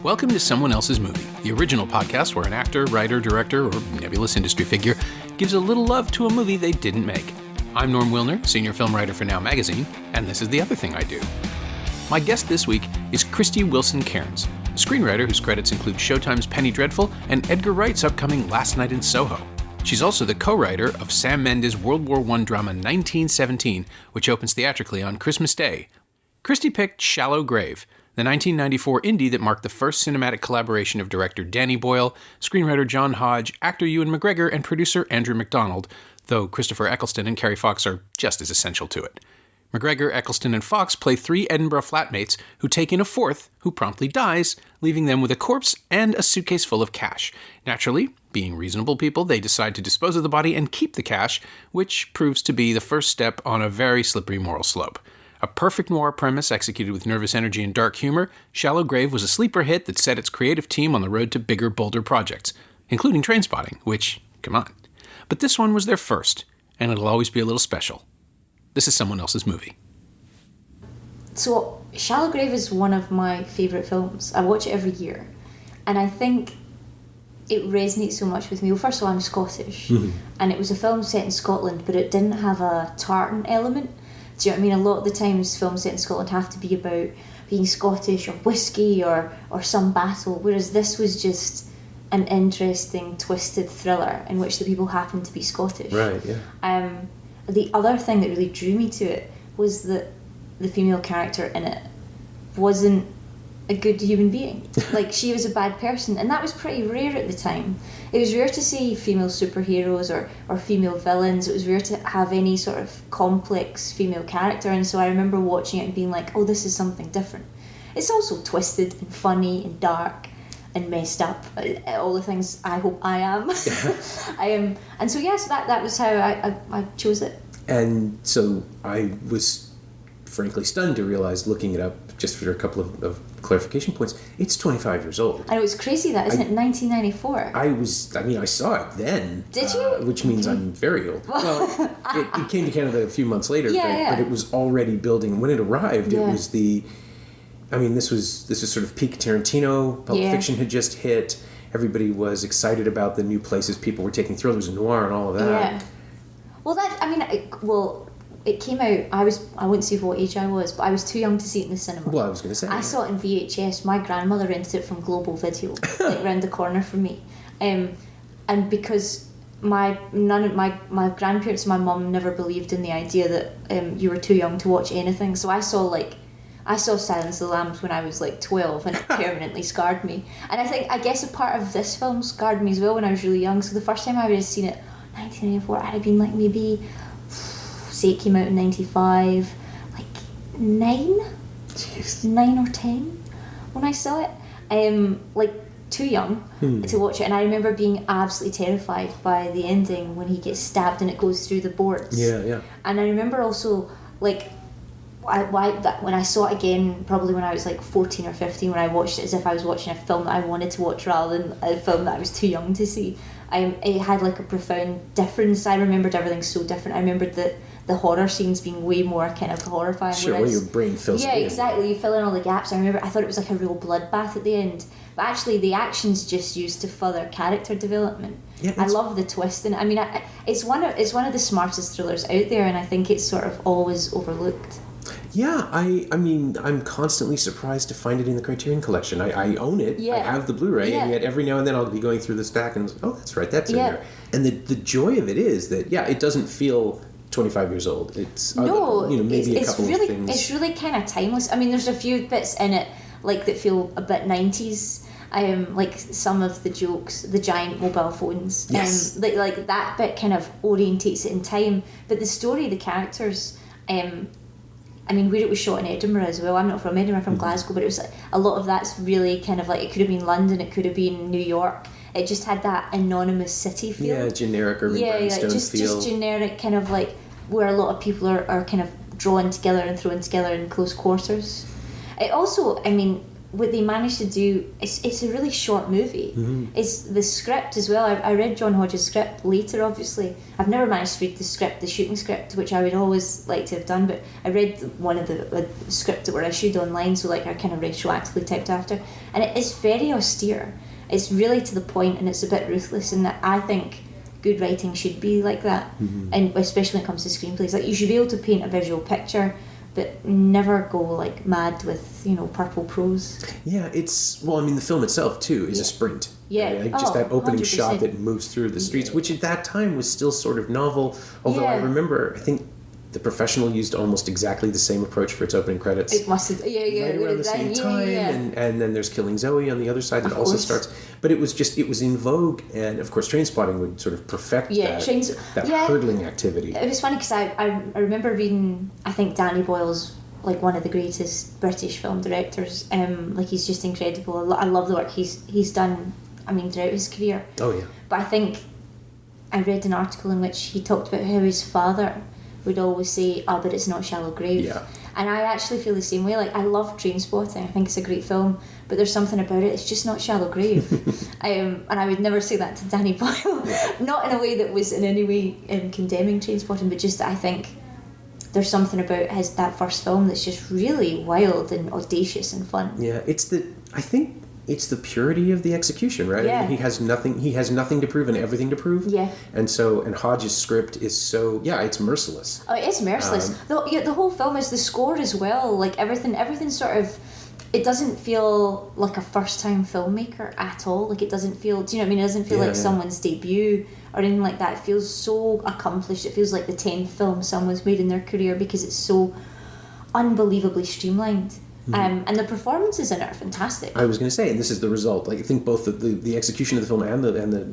Welcome to Someone Else's Movie, the original podcast where an actor, writer, director, or nebulous industry figure gives a little love to a movie they didn't make. I'm Norm Wilner, senior film writer for Now Magazine, and this is the other thing I do. My guest this week is Krysty Wilson-Cairns, a screenwriter whose credits include Showtime's Penny Dreadful and Edgar Wright's upcoming Last Night in Soho. She's also the co-writer of Sam Mendes' World War I drama 1917, which opens theatrically on Christmas Day. Krysty picked Shallow Grave, the 1994 indie that marked the first cinematic collaboration of director Danny Boyle, screenwriter John Hodge, actor Ewan McGregor, and producer Andrew Macdonald, though Christopher Eccleston and Carrie Fox are just as essential to it. McGregor, Eccleston, and Fox play three Edinburgh flatmates who take in a fourth, who promptly dies, leaving them with a corpse and a suitcase full of cash. Naturally, being reasonable people, they decide to dispose of the body and keep the cash, which proves to be the first step on a very slippery moral slope. A perfect noir premise executed with nervous energy and dark humor, Shallow Grave was a sleeper hit that set its creative team on the road to bigger, bolder projects, including Trainspotting, which, come on. But this one was their first, and it'll always be a little special. This is Someone Else's Movie. So, Shallow Grave is one of my favourite films. I watch it every year. And I think it resonates so much with me. Well, first of all, I'm Scottish. And it was a film set in Scotland, but it didn't have a tartan element. Do you know what I mean? A lot of the times films set in Scotland have to be about being Scottish or whiskey or some battle, whereas this was just an interesting, twisted thriller in which the people happened to be Scottish. Right, yeah. The other thing that really drew me to it was that the female character in it wasn't a good human being. Like, she was a bad person, and that was pretty rare at the time. It was rare to see female superheroes or female villains. It was rare to have any sort of complex female character, and so I remember watching it and being like, oh, this is something different. It's also twisted and funny and dark and messed up, all the things I hope I am. And so yes, that was how I chose it. And so I was frankly stunned to realize, looking it up just for a couple of clarification points, it's 25 years old. I know, it's crazy that, isn't it? 1994. I saw it then. Did you? Which means I'm very old. Well, it came to Canada a few months later, but it was already building. When it arrived, it was this was sort of peak Tarantino. Pulp Fiction had just hit. Everybody was excited about the new places people were taking thrillers and noir and all of that. Yeah. Well, it came out, I wouldn't say what age I was, but I was too young to see it in the cinema. Well, I was going to say. I saw it in VHS. My grandmother rented it from Global Video, like round the corner from me. And because my grandparents and my mum never believed in the idea that you were too young to watch anything. So I saw Silence of the Lambs when I was like 12, and it permanently scarred me. And I guess a part of this film scarred me as well when I was really young. So the first time I would have seen it, 1994, I'd have been like maybe, say it came out in 95, like 9 or 10 when I saw it. Like too young to watch it, and I remember being absolutely terrified by the ending when he gets stabbed and it goes through the boards. Yeah. And I remember also, like, when I saw it again, probably when I was like 14 or 15, when I watched it as if I was watching a film that I wanted to watch rather than a film that I was too young to see, it had like a profound difference. I remembered everything so different. I remembered that the horror scenes being way more kind of horrifying. Sure, your brain fills it in. Yeah, exactly. You fill in all the gaps. I thought it was like a real bloodbath at the end. But actually, the action's just used to further character development. Yeah, I love the twist, and I mean, it's one of the smartest thrillers out there, and I think it's sort of always overlooked. Yeah, I mean, I'm constantly surprised to find it in the Criterion Collection. I own it. Yeah. I have the Blu-ray, and yet every now and then I'll be going through the stack and, oh, that's right, that's in there. And the joy of it is that, it doesn't feel 25 years old. It's maybe a couple of things. It's really kind of timeless. I mean, there's a few bits in it like that feel a bit 90s. Like some of the jokes, the giant mobile phones. Yes. Like that bit kind of orientates it in time. But the story, the characters, where it was shot in Edinburgh as well. I'm not from Edinburgh, I'm from Glasgow, but it was a lot of that's really kind of like, it could have been London, it could have been New York. It just had that anonymous city feel. Yeah, generic urban brownstone feel. Just generic kind of like where a lot of people are kind of drawn together and thrown together in close quarters. It also, what they managed to do, it's a really short movie. It's the script as well. I read John Hodge's script later, obviously. I've never managed to read the shooting script, which I would always like to have done, but I read one of the scripts that were issued online, so like I kind of retroactively typed after, and it is very austere. It's really to the point, and it's a bit ruthless, and that I think good writing should be like that, and especially when it comes to screenplays. Like, you should be able to paint a visual picture, but never go like mad with, you know, purple prose. Yeah, the film itself too is a sprint. Yeah, right? Just that opening 100%. shot that moves through the streets, which at that time was still sort of novel. Although I remember, I think The Professional used almost exactly the same approach for its opening credits. It must have, right around the same time, and then there's Killing Zoe on the other side that also starts. But it was in vogue, and of course Trainspotting would sort of perfect that hurdling activity. It was funny because I remember reading, I think Danny Boyle's like one of the greatest British film directors. Like, he's just incredible. I love the work he's done, I mean, throughout his career. Oh yeah. But I think I read an article in which he talked about how his father would always say, but it's not Shallow Grave. Yeah. And I actually feel the same way. Like, I love Trainspotting. I think it's a great film, but there's something about it. It's just not Shallow Grave. And I would never say that to Danny Boyle. Not in a way that was in any way condemning Trainspotting, but just that I think there's something about that first film that's just really wild and audacious and fun. Yeah, I think it's the purity of the execution, right? Yeah. I mean, he has nothing to prove and everything to prove. Yeah. And Hodge's script is so, it's merciless. Oh, it is merciless. The whole film is the score as well. Like, everything sort of, it doesn't feel like a first-time filmmaker at all. Like, it doesn't feel, do you know what I mean? It doesn't feel like someone's debut or anything like that. It feels so accomplished. It feels like the 10th film someone's made in their career because it's so unbelievably streamlined. And the performances in it are fantastic. I was going to say, and this is the result. Like, I think both the execution of the film and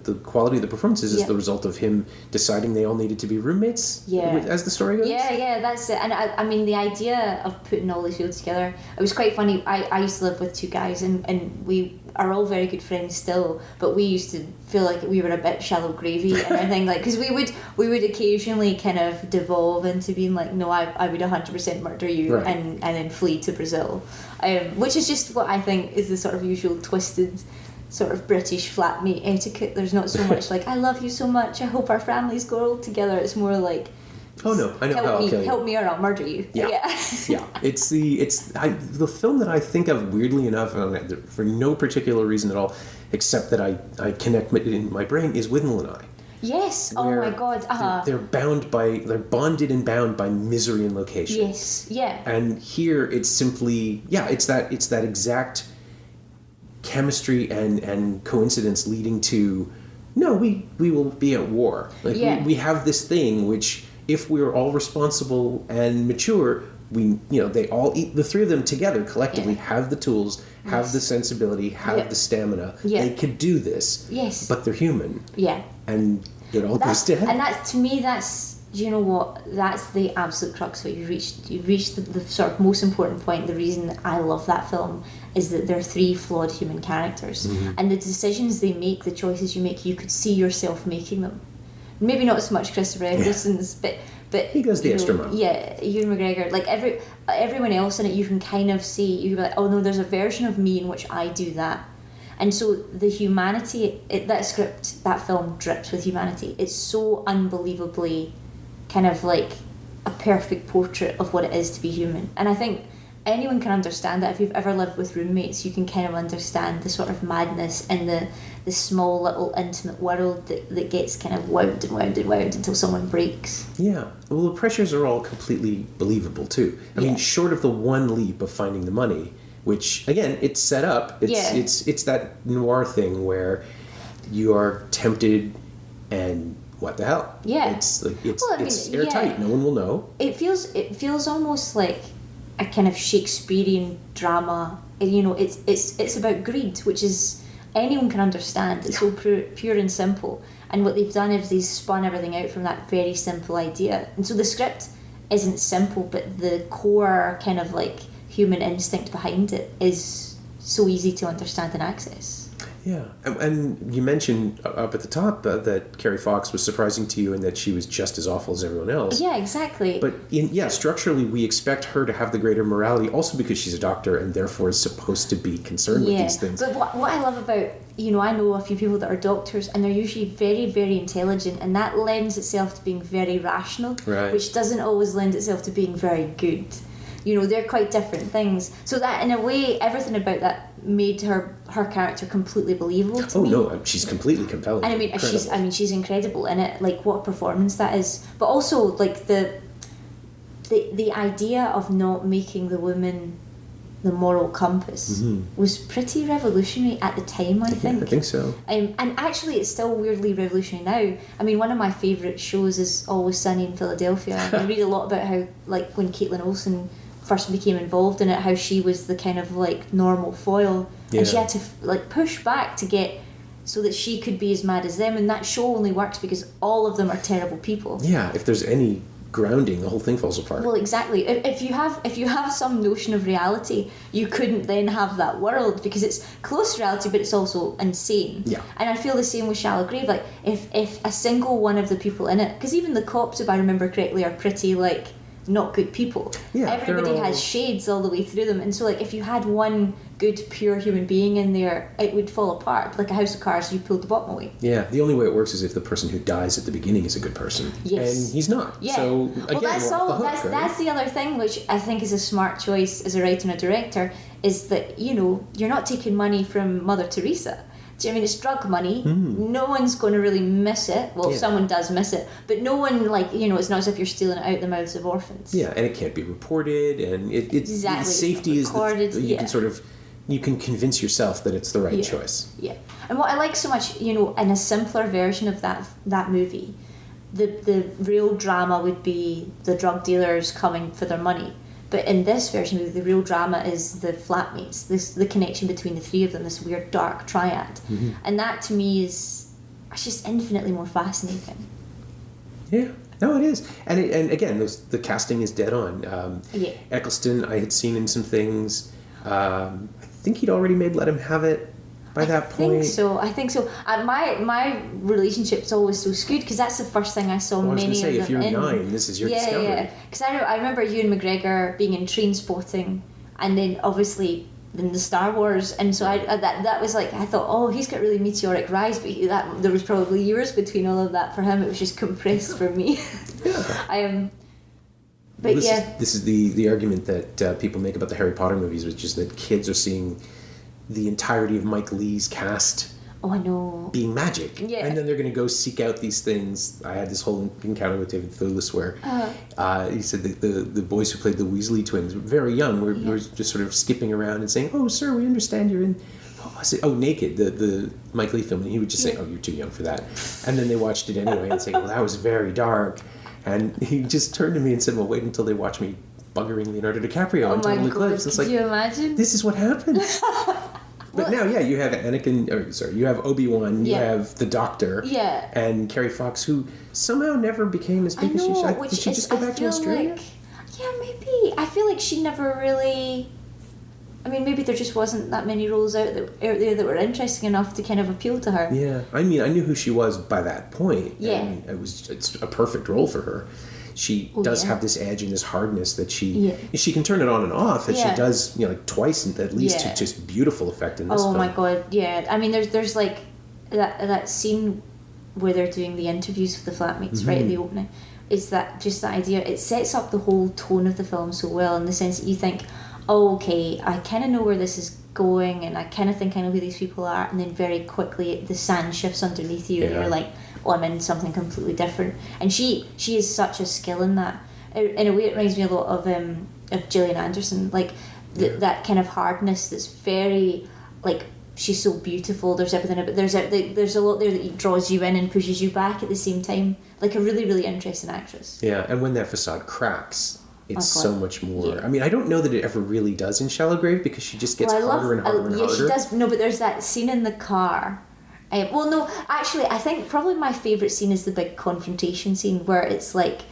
the quality of the performances is the result of him deciding they all needed to be roommates. As the story goes. Yeah, that's it. And I mean, the idea of putting all these people together, it was quite funny. I used to live with two guys, and we are all very good friends still. But we used to feel like we were a bit shallow gravy and everything, like, because we would occasionally kind of devolve into being like, no, I would 100% murder you, right. and then flee to Brazil, which is just what I think is the sort of usual twisted sort of British flatmate etiquette. There's not so much like, I love you so much, I hope our families grow together. It's more like, oh no, I know how I'll kill you. Help me or I'll murder you. Yeah. It's the film that I think of, weirdly enough, for no particular reason at all, except that I connect it in my brain, is Withnail and I. Yes. Oh my God. They're bonded and bound by misery and location. Yes. Yeah. And here it's simply it's that exact chemistry and coincidence leading to, no, we will be at war. Like, we have this thing which, if we're all responsible and mature, the three of them together collectively have the tools, have the sensibility, have the stamina. They could do this. Yes. But they're human. Yeah. And it all goes to hell. And that, to me, that's, you know what, that's the absolute crux of it. You've reached the sort of most important point. The reason that I love that film is that they're three flawed human characters. And the decisions they make, the choices you make, you could see yourself making them. Maybe not so much Christopher Eccleston's, but he goes the extra mile. Yeah, Ewan McGregor. Like, everyone else in it, you can kind of see, you can be like, oh no, there's a version of me in which I do that. And so the humanity, that film drips with humanity. It's so unbelievably kind of like a perfect portrait of what it is to be human. And I think anyone can understand that. If you've ever lived with roommates, you can kind of understand the sort of madness in the small little intimate world that gets kind of wound and wound and wound until someone breaks. Yeah. Well, the pressures are all completely believable too. I mean, short of the one leap of finding the money, which, again, it's set up. It's that noir thing where you are tempted and what the hell? Yeah. It's airtight. No one will know. It feels almost like a kind of Shakespearean drama. You know, it's about greed, which is, anyone can understand. It's so pure and simple. And what they've done is they've spun everything out from that very simple idea. And so the script isn't simple, but the core kind of like human instinct behind it is so easy to understand and access. Yeah, and you mentioned up at the top that Carrie Fox was surprising to you and that she was just as awful as everyone else. Yeah, exactly. But structurally we expect her to have the greater morality also because she's a doctor and therefore is supposed to be concerned with these things. But what I love about, I know a few people that are doctors and they're usually very, very intelligent, and that lends itself to being very rational, which doesn't always lend itself to being very good. They're quite different things. So that, in a way, everything about that made her character completely believable to me. Oh no, she's completely compelling. And she's incredible in it. Like, what a performance that is. But also, like, the idea of not making the woman the moral compass was pretty revolutionary at the time, I think. I think so. And actually, it's still weirdly revolutionary now. I mean, one of my favourite shows is Always Sunny in Philadelphia. I read a lot about how, like, when Caitlin Olsen first became involved in it, how she was the kind of, like, normal foil, and she had to like push back to get so that she could be as mad as them, and that show only works because all of them are terrible people. Yeah, if there's any grounding, the whole thing falls apart. Well, exactly. If you have some notion of reality, you couldn't then have that world, because it's close to reality but it's also insane. Yeah. And I feel the same with Shallow Grave. Like, if a single one of the people in it, because even the cops, if I remember correctly, are pretty, like, not good people. Yeah, everybody has shades all the way through them, and so, like, if you had one good pure human being in there, it would fall apart. Like a house of cards, you pulled the bottom away. Yeah, the only way it works is if the person who dies at the beginning is a good person. Yes. And he's not. Yeah. So again, that's we're off the hook, right? That's the other thing, which I think is a smart choice as a writer and a director, is that, you're not taking money from Mother Teresa. Do you know what I mean? It's drug money. No one's going to really miss it. Well, someone does miss it, but no one, like, it's not as if you're stealing it out the mouths of orphans. Yeah, and it can't be reported, and exactly. Safety is you can sort of, you can convince yourself that it's the right choice. Yeah, and what I like so much, in a simpler version of that movie, the real drama would be the drug dealers coming for their money. But in this version of the real drama is the flatmates, the connection between the three of them, this weird dark triad. And that to me is just infinitely more fascinating. Yeah, no, it is. And again, the casting is dead on. Eccleston, I had seen in some things. I think he'd already made Let Him Have It by that point. I think so. My relationship's always so skewed because that's the first thing I saw many of them in. I was going to say, if you're 9, this is your discovery. Yeah, because I remember Ewan McGregor being in Trainspotting, and then obviously in the Star Wars, and so that was like, I thought, oh, he's got really meteoric rise, but there was probably years between all of that for him. It was just compressed for me. But this is the argument that people make about the Harry Potter movies, which is that kids are seeing the entirety of Mike Leigh's cast being magic. Yeah. And then they're going to go seek out these things. I had this whole encounter with David Thewlis where he said that the boys who played the Weasley twins were very young. Were just sort of skipping around and saying, "Oh, sir, we understand you're in..." What was it? Oh, Naked, the Mike Leigh film. And he would just say, "Oh, you're too young for that." And then they watched it anyway and say, "Well, that was very dark." And he just turned to me and said, "Well, wait until they watch me buggering Leonardo DiCaprio on Total Eclipse." It's Could you imagine? This is what happens. But now, you have you have Obi-Wan, you have the Doctor, and Carrie Fox, who somehow never became as big as she should. Did she just go back to Australia? Maybe. I feel like she never really... I mean, maybe there just wasn't that many roles out there that were interesting enough to kind of appeal to her. Yeah, I mean, I knew who she was by that point. Yeah. And it's a perfect role for her. She does have this edge and this hardness that she can turn it on and off, and she does, like twice at least to just beautiful effect in this film. Oh my god, yeah. I mean, there's like that scene where they're doing the interviews for the flatmates right at the opening. Is that just the idea? It sets up the whole tone of the film so well, in the sense that you think, oh, okay, I kind of know where this is going, and I kind of think I know who these people are, and then very quickly the sand shifts underneath you, and you're like, oh, I'm in something completely different. And she is such a skill in that. In a way, it reminds me a lot of Gillian Anderson, like that kind of hardness that's very, like, she's so beautiful, there's everything, but there's a lot there that draws you in and pushes you back at the same time, like a really, really interesting actress. Yeah, and when that facade cracks, it's so much more. I mean, I don't know that it ever really does in Shallow Grave, because she just gets harder and harder and harder. Yeah, she does. No, but there's that scene in the car. Well, no, actually, I think probably my favourite scene is the big confrontation scene where it's like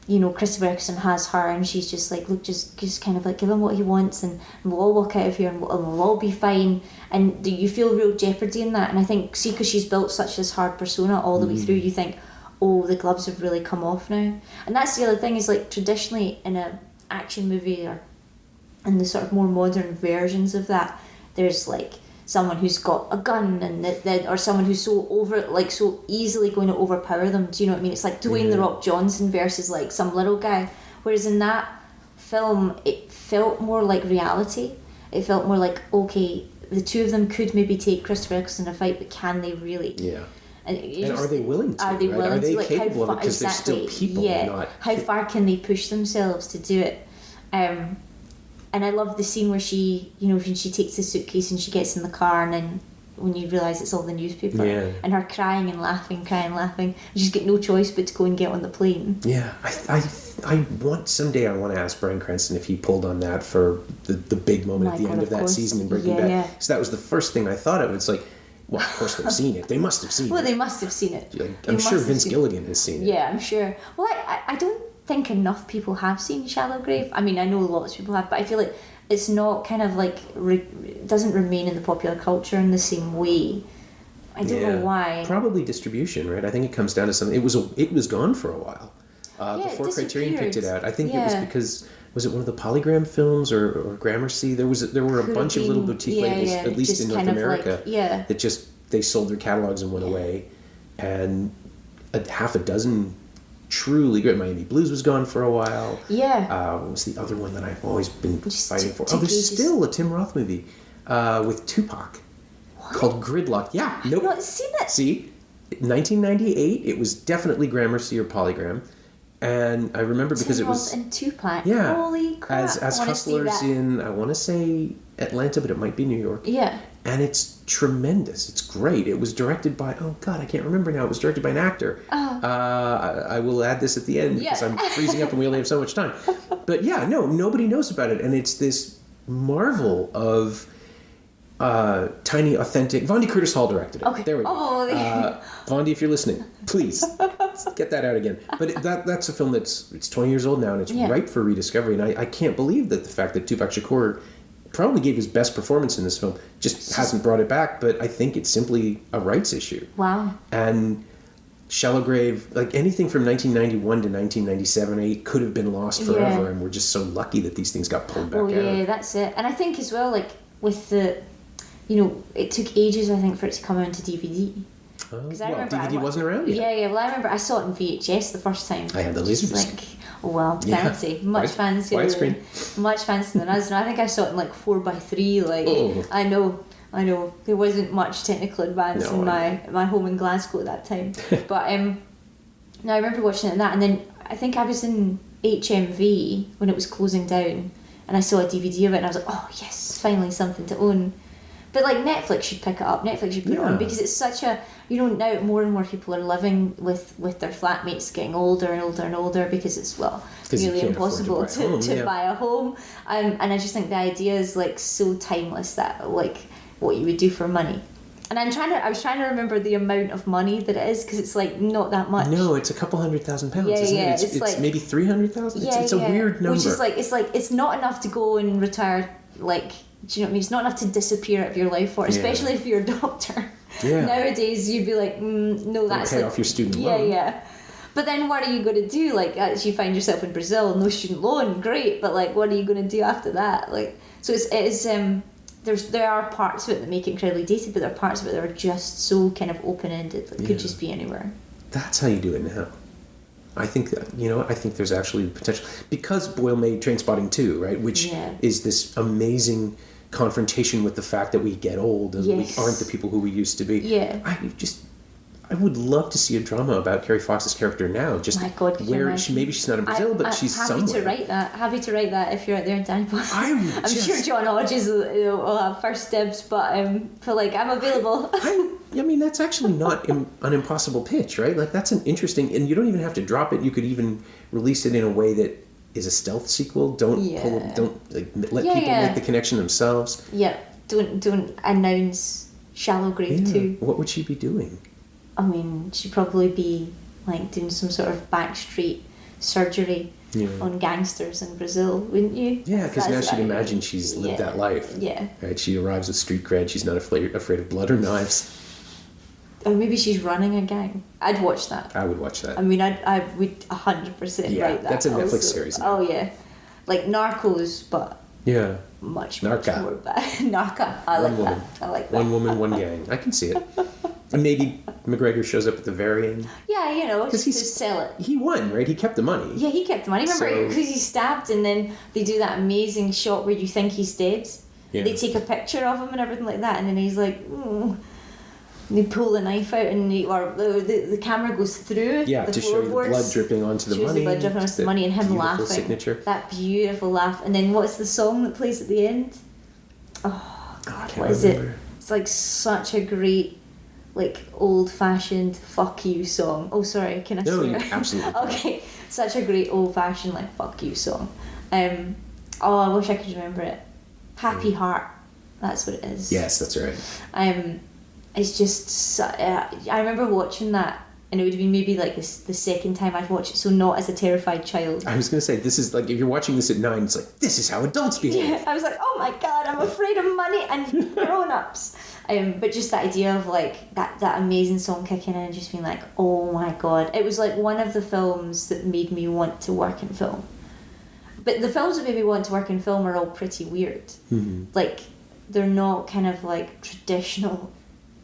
Krysty Wilson has her, and she's just like, look, just kind of like give him what he wants, and we'll all walk out of here, and we'll all be fine. And you feel real jeopardy in that. And I think, see, because she's built such this hard persona all the way through, you think, oh, the gloves have really come off now. And that's the other thing, is like traditionally in a action movie, or in the sort of more modern versions of that, there's like someone who's got a gun, and or someone who's so easily going to overpower them. Do you know what I mean? It's like Dwayne The Rock Johnson versus like some little guy. Whereas in that film, it felt more like reality. It felt more like, okay, the two of them could maybe take Krysty Wilson in a fight, but can they really? Yeah. And are they willing to? Are they willing Are they to? Like, capable how of it? Because they're still people. Yeah. Not... How far can they push themselves to do it? And I love the scene where she, when she takes the suitcase and she gets in the car, and then when you realise it's all the newspaper, and her crying and laughing, and she's got no choice but to go and get on the plane. Yeah, I want, someday I want to ask Bryan Cranston if he pulled on that for the big moment at the end of that season in Breaking Bad. Yeah. So that was the first thing I thought of. It's like, well, of course they've seen it. They must have seen it. Well, they must have seen it. I'm sure Vince Gilligan has seen it. Yeah, I'm sure. Well, I don't think enough people have seen Shallow Grave. I mean, I know lots of people have, but I feel like it's not kind of like doesn't remain in the popular culture in the same way. I don't know why. Probably distribution, right? I think it comes down to something. It was gone for a while before Criterion picked it out. I think it was because, was it one of the Polygram films or Gramercy? There were a bunch of little boutique labels, at least in North America, that just they sold their catalogs and went away, and half a dozen truly great. Miami Blues was gone for a while. Yeah. What was the other one that I've always been fighting for? There's still a Tim Roth movie with Tupac called Gridlock. Yeah. Nope. I've not seen it. See? 1998. It was definitely Gramercy or Polygram. And I remember because Tim it was... Roth and Tupac. Yeah. Holy crap. As hustlers in, I want to say Atlanta, but it might be New York. Yeah. And it's tremendous. It's great. It was directed by, oh God, I can't remember now. It was directed by an actor. I will add this at the end because I'm freezing up and we only have so much time. But yeah, no, nobody knows about it. And it's this marvel of tiny, authentic... Vondie Curtis Hall directed it. Okay. There we go. Vondie, if you're listening, please get that out again. But that's a film it's 20 years old now, and it's ripe for rediscovery. And I can't believe that the fact that Tupac Shakur probably gave his best performance in this film, just hasn't brought it back, but I think it's simply a rights issue. Wow. And Shallow Grave, like anything from 1991 to 1997, 8 could have been lost forever, and we're just so lucky that these things got pulled back out. Yeah, that's it. And I think as well, like, with the, it took ages, I think, for it to come out into DVD. Because I remember DVD wasn't around yet. Yeah, well, I remember I saw it in VHS the first time. I had the Laserdisc. Fancy. Much fancier. Widescreen. Much fancier than us. And I think I saw it in like 4x3. I know. There wasn't much technical advance in my home in Glasgow at that time. But I remember watching it in that, and then I think I was in HMV when it was closing down, and I saw a DVD of it, and I was like, oh yes, finally something to own. But like Netflix should pick it up. Netflix should put it on, because it's such a, now more and more people are living with their flatmates getting older and older and older, because it's nearly impossible to buy a home. And I just think the idea is like so timeless, that like what you would do for money. And I was trying to remember the amount of money that it is, because it's like not that much. No, it's a couple £100,000, isn't it? It's like, maybe 300,000. It's a weird number. Which is like it's not enough to go and retire. Like, do you know what I mean? It's not enough to disappear out of your life for, especially if you're a doctor. Yeah. Nowadays, you'd be like, no, that's pay off your student loan. Yeah. But then what are you going to do? Like, as you find yourself in Brazil, no student loan, great. But like, what are you going to do after that? Like, so it is. There are parts of it that make it incredibly dated, but there are parts of it that are just so kind of open-ended that could just be anywhere. That's how you do it now. I think that, I think there's actually potential, because Boyle made Trainspotting 2, right, which is this amazing confrontation with the fact that we get old and we aren't the people who we used to be. Yeah. I would love to see a drama about Carrie Fox's character now. Just my God, where maybe she's not in Brazil, but she's somewhere. Happy to write that if you're out there in Danny Boyle. I'm sure John Hodges will have first dibs, but I'm available. I mean, that's actually not an impossible pitch, right? Like, that's an interesting, and you don't even have to drop it. You could even release it in a way that is a stealth sequel. Let people make the connection themselves. Yeah, don't announce Shallow Grave 2. What would she be doing? I mean, she'd probably be like doing some sort of backstreet surgery on gangsters in Brazil, wouldn't you? Yeah, because now she'd imagine she's lived that life. Yeah. Right? She arrives with street cred. She's not afraid of blood or knives. Or maybe she's running a gang. I'd watch that. I would watch that. I mean, I would 100% write that. That's a Netflix also. series now. Oh, yeah. Like Narcos, but much more bad. Narca. I like that. One woman, one gang. I can see it. And maybe McGregor shows up at the very end. Yeah, just to sell it. He won, right? He kept the money. Yeah, he kept the money. Remember, because he's stabbed, and then they do that amazing shot where you think he's dead. Yeah. They take a picture of him and everything like that, and then he's like, and they pull the knife out, and the camera goes through the to show you the blood dripping onto the money. The blood dripping onto the money, and him laughing. Signature. That beautiful laugh. And then what's the song that plays at the end? Oh, God, what is it? It's like such a great, like, old-fashioned fuck you song. Oh, sorry, can I swear? No, absolutely. Okay, such a great old-fashioned, like, fuck you song. I wish I could remember it. Happy Heart, that's what it is. Yes, that's right. It's just, I remember watching that, and it would have been maybe like the second time I'd watched it, so not as a terrified child. I was going to say, this is like, if you're watching this at 9, it's like, this is how adults behave. Yeah, I was like, oh my God, I'm afraid of money and grown-ups. But just the idea of like that amazing song kicking in and just being like, oh my God. It was like one of the films that made me want to work in film. But the films that made me want to work in film are all pretty weird. Mm-hmm. Like, they're not kind of like traditional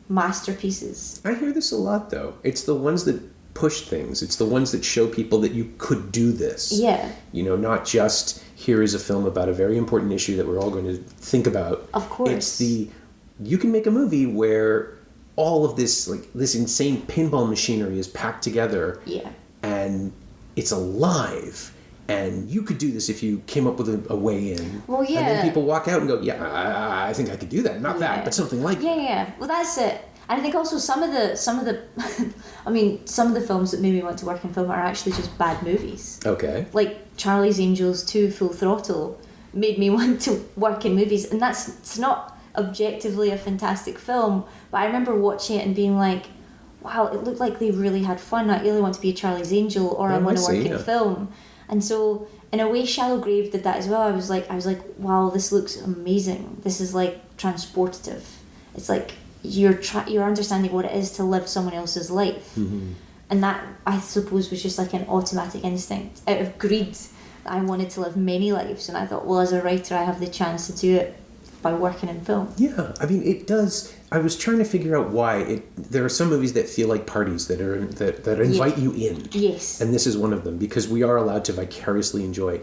masterpieces. I hear this a lot, though. It's the ones that push things. It's the ones that show people that you could do this. Yeah. Not just here is a film about a very important issue that we're all going to think about. Of course. It's you can make a movie where all of this, like, this insane pinball machinery is packed together. Yeah. And it's alive. And you could do this if you came up with a way in. Well, yeah. And then people walk out and go, I think I could do that. Not that, but something like that. Yeah. Well, that's it. And I think also some of the I mean, some of the films that made me want to work in film are actually just bad movies. Okay. Like Charlie's Angels 2 Full Throttle made me want to work in movies. And it's not objectively a fantastic film, but I remember watching it and being like, wow, it looked like they really had fun. I really want to be a Charlie's Angel, or I want to work in film. And so, in a way, Shallow Grave did that as well. I was like, wow, this looks amazing. This is like transportative. It's like you're understanding what it is to live someone else's life, and that, I suppose, was just like an automatic instinct out of greed. I wanted to live many lives, and I thought, well, as a writer, I have the chance to do it by working in film. Yeah, I mean, it does. I was trying to figure out why there are some movies that feel like parties that invite you in. Yes. And this is one of them, because we are allowed to vicariously enjoy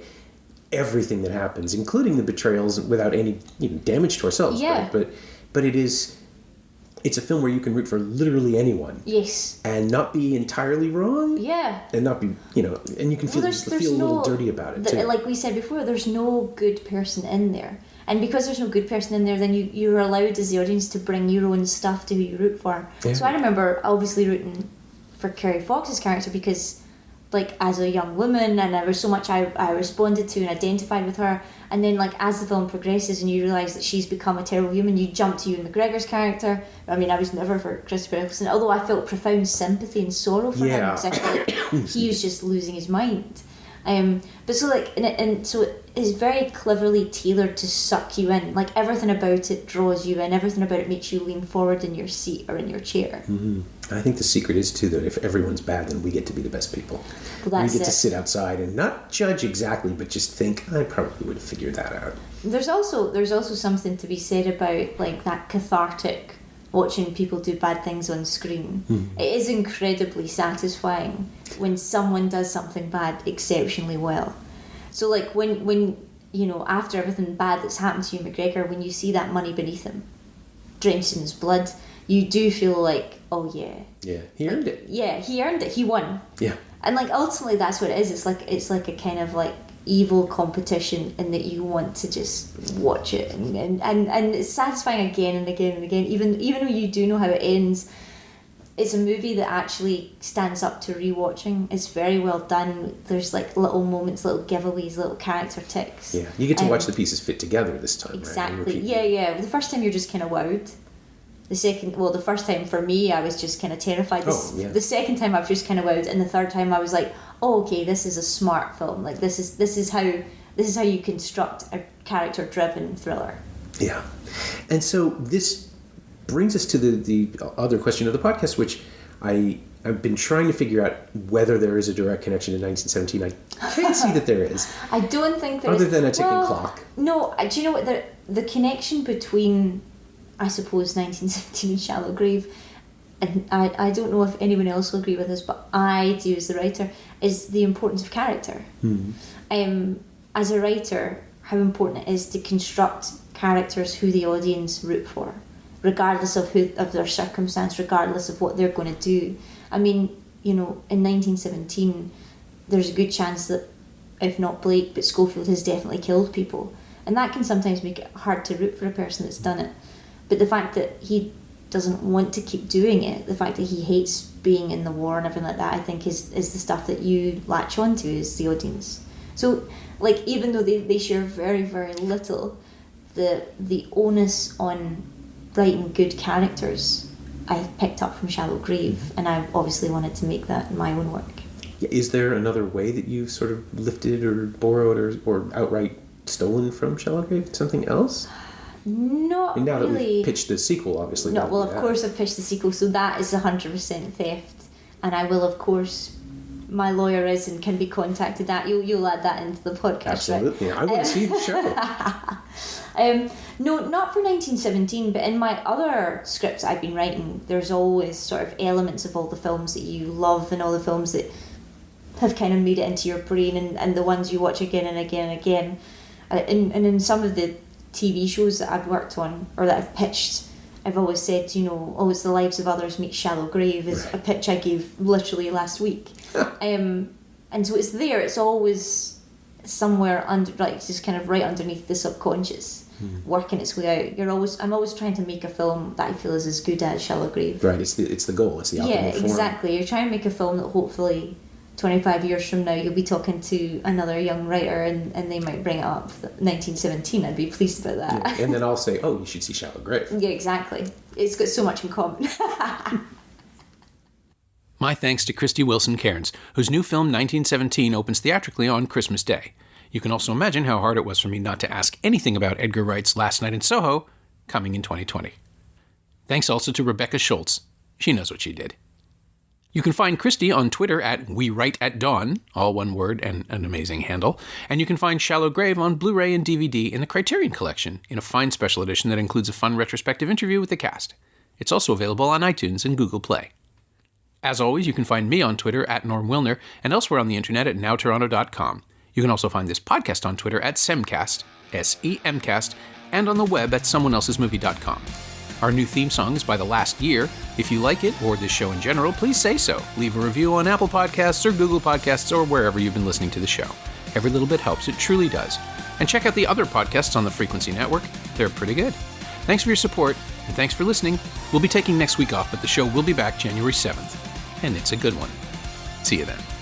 everything that happens, including the betrayals, without any damage to ourselves. Yeah. But it's a film where you can root for literally anyone. Yes. And not be entirely wrong. Yeah. And not be, and you can feel a little dirty about it too. Like we said before, there's no good person in there. And because there's no good person in there, then you're allowed as the audience to bring your own stuff to who you root for. Yeah. So I remember obviously rooting for Kerry Fox's character because, like, as a young woman, and there was so much I responded to and identified with her. And then, like, as the film progresses and you realise that she's become a terrible human, you jump to Ewan McGregor's character. I mean, I was never for Krysty Wilson, although I felt profound sympathy and sorrow for him because I felt like he was just losing his mind. But so, like, and so it is very cleverly tailored to suck you in. Like, everything about it draws you in. Everything about it makes you lean forward in your seat or in your chair. Mm-hmm. I think the secret is too that if everyone's bad, then we get to be the best people. Well, we get to sit outside and not judge exactly, but just think, I probably would have figured that out. There's also something to be said about, like, that cathartic watching people do bad things on screen. Mm-hmm. It is incredibly satisfying when someone does something bad exceptionally well. So, like, when after everything bad that's happened to you, McGregor, when you see that money beneath him, drenched in his blood, you do feel like, oh yeah. Yeah, he earned it. Yeah, he earned it. He won. Yeah. And, like, ultimately that's what it is. It's like a kind of, like, evil competition in that you want to just watch it and it's satisfying again and again and again, even though you do know how it ends. It's a movie that actually stands up to rewatching. It's very well done. There's, like, little moments, little giveaways, little character ticks. Yeah, you get to watch the pieces fit together this time. Exactly. Right? Yeah. The first time you're just kind of wowed. The first time for me I was just kind of terrified. The second time I was just kind of wowed, and the third time I was like, oh, okay, this is a smart film. Like this is how you construct a character-driven thriller. Yeah, and so this brings us to the other question of the podcast, which I've been trying to figure out whether there is a direct connection to 1917. I can't see that there is. I don't think there other is. than a ticking clock. No, do you know what the connection between, I suppose, 1917 and Shallow Grave, and I don't know if anyone else will agree with this, but I do as the writer, is the importance of character. As a writer, how important it is to construct characters who the audience root for, regardless of their circumstance, regardless of what they're going to do. I mean, in 1917, there's a good chance that, if not Blake, but Schofield has definitely killed people. And that can sometimes make it hard to root for a person that's done it. But the fact that he doesn't want to keep doing it, the fact that he hates being in the war and everything like that, I think is the stuff that you latch onto as the audience. So, like, even though they share very, very little, the onus on writing good characters I picked up from Shallow Grave, and I obviously wanted to make that in my own work. Is there another way that you sort of lifted or borrowed or outright stolen from Shallow Grave? Something else? Not now really. That we've pitched the sequel, obviously. No, well, of course I've pitched the sequel, so that is 100% theft. And I will, of course, my lawyer is and can be contacted. That you'll add that into the podcast, absolutely. right? I want to see the show. No, not for 1917, but in my other scripts I've been writing, there's always sort of elements of all the films that you love and all the films that have kind of made it into your brain, and the ones you watch again and again and again. And in some of the TV shows that I've worked on or that I've pitched, I've always said, it's the lives of others meet Shallow Grave is a pitch I gave literally last week. And so it's there, it's always somewhere under, like, just kind of right underneath the subconscious, working its way out. I'm always trying to make a film that I feel is as good as Shallow Grave. Right, it's the goal, it's the optimal form. Exactly. You're trying to make a film that hopefully 25 years from now you'll be talking to another young writer and they might bring it up 1917. I'd be pleased about that. Yeah. And then I'll say, oh, you should see Shallow Grave. Yeah, exactly. It's got so much in common. My thanks to Krysty Wilson-Cairns, whose new film 1917 opens theatrically on Christmas Day. You can also imagine how hard it was for me not to ask anything about Edgar Wright's Last Night in Soho, coming in 2020. Thanks also to Rebecca Schultz. She knows what she did. You can find Krysty on Twitter at WeWriteAtDawn, all one word and an amazing handle, and you can find Shallow Grave on Blu-ray and DVD in the Criterion Collection in a fine special edition that includes a fun retrospective interview with the cast. It's also available on iTunes and Google Play. As always, you can find me on Twitter at Norm Wilner and elsewhere on the internet at nowtoronto.com. You can also find this podcast on Twitter at Semcast, SEMcast, and on the web at someoneelsesmovie.com. Our new theme song is by The Last Year. If you like it, or this show in general, please say so. Leave a review on Apple Podcasts or Google Podcasts or wherever you've been listening to the show. Every little bit helps, it truly does. And check out the other podcasts on the Frequency Network. They're pretty good. Thanks for your support, and thanks for listening. We'll be taking next week off, but the show will be back January 7th. And it's a good one. See you then.